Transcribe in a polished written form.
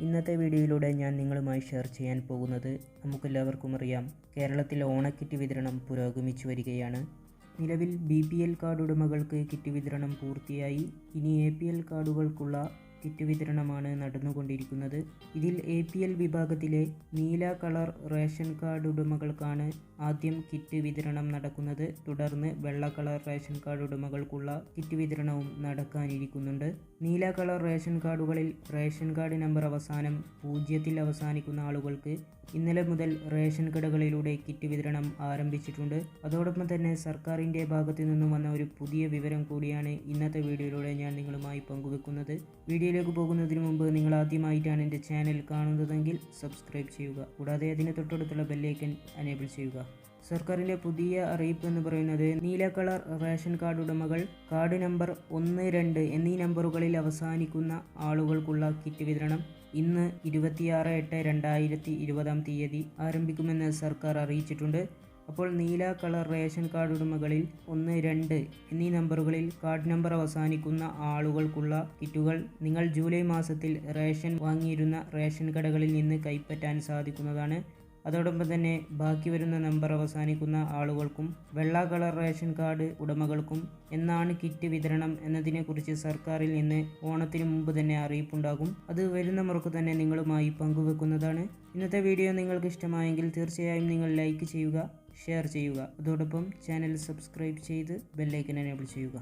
ഇന്നത്തെ വീഡിയോയിലൂടെ ഞാൻ നിങ്ങളുമായി ഷെയർ ചെയ്യാൻ പോകുന്നത് നമുക്കെല്ലാവർക്കും അറിയാം, കേരളത്തിൽ ഓണക്കിറ്റ് വിതരണം പുരോഗമിച്ചു വരികയാണ്. നിലവിൽ BPL കാർഡ് ഉടമകൾക്ക് കിറ്റ് വിതരണം പൂർത്തിയായി. ഇനി APL കാർഡുകൾക്കുള്ള കിറ്റ് വിതരണമാണ് നടന്നുകൊണ്ടിരിക്കുന്നത്. ഇതിൽ APL വിഭാഗത്തിലെ നീല കളർ റേഷൻ കാർഡ് ഉടമകൾക്കാണ് ആദ്യം കിറ്റ് വിതരണം നടക്കുന്നത്. തുടർന്ന് വെള്ള കളർ റേഷൻ കാർഡ് ഉടമകൾക്കുള്ള കിറ്റ് വിതരണവും നടക്കാനിരിക്കുന്നുണ്ട്. നീല കളർ റേഷൻ കാർഡുകളിൽ റേഷൻ കാർഡ് നമ്പർ അവസാനം 0-ൽ അവസാനിക്കുന്ന ആളുകൾക്ക് ഇന്നലെ മുതൽ റേഷൻ കടകളിലൂടെ കിറ്റ് വിതരണം ആരംഭിച്ചിട്ടുണ്ട്. അതോടൊപ്പം തന്നെ സർക്കാരിൻ്റെ ഭാഗത്തു നിന്നും വന്ന ഒരു പുതിയ വിവരം കൂടിയാണ് ഇന്നത്തെ വീഡിയോയിലൂടെ ഞാൻ നിങ്ങളുമായി പങ്കുവെക്കുന്നത്. വീഡിയോയിലേക്ക് പോകുന്നതിന് മുമ്പ് നിങ്ങൾ ആദ്യമായിട്ടാണ് എൻ്റെ ചാനൽ കാണുന്നതെങ്കിൽ സബ്സ്ക്രൈബ് ചെയ്യുക. കൂടാതെ അതിന് തൊട്ടടുത്തുള്ള ബെല്ലൈക്കൻ എനേബിൾ ചെയ്യുക. സർക്കാരിൻ്റെ പുതിയ അറിയിപ്പ് എന്ന് പറയുന്നത്, നീല കളർ റേഷൻ കാർഡ് ഉടമകൾ കാർഡ് നമ്പർ 1, 2 എന്നീ നമ്പറുകളിൽ അവസാനിക്കുന്ന ആളുകൾക്കുള്ള കിറ്റ് വിതരണം ഇന്ന് 26/8/2020 ആരംഭിക്കുമെന്ന് സർക്കാർ അറിയിച്ചിട്ടുണ്ട്. അപ്പോൾ നീല കളർ റേഷൻ കാർഡ് ഉടമകളിൽ 1, 2 എന്നീ നമ്പറുകളിൽ കാർഡ് നമ്പർ അവസാനിക്കുന്ന ആളുകൾക്കുള്ള കിറ്റുകൾ നിങ്ങൾ ജൂലൈ മാസത്തിൽ റേഷൻ വാങ്ങിയിരുന്ന റേഷൻ കടകളിൽ നിന്ന് കൈപ്പറ്റാൻ സാധിക്കുന്നതാണ്. അതോടൊപ്പം തന്നെ ബാക്കി വരുന്ന നമ്പർ അവസാനിക്കുന്ന ആളുകൾക്കും വെള്ള കളർ റേഷൻ കാർഡ് ഉടമകൾക്കും എന്നാണ് കിറ്റ് വിതരണം എന്നതിനെക്കുറിച്ച് സർക്കാരിൽ നിന്ന് ഓണത്തിന് മുമ്പ് തന്നെ അറിയിപ്പുണ്ടാകും. അത് വരുന്ന മുറക്ക് തന്നെ നിങ്ങളുമായി പങ്കുവെക്കുന്നതാണ്. ഇന്നത്തെ വീഡിയോ നിങ്ങൾക്ക് ഇഷ്ടമായെങ്കിൽ തീർച്ചയായും നിങ്ങൾ ലൈക്ക് ചെയ്യുക, ഷെയർ ചെയ്യുക. അതോടൊപ്പം ചാനൽ സബ്സ്ക്രൈബ് ചെയ്ത് ബെല്ലൈക്കൻ എനേബിൾ ചെയ്യുക.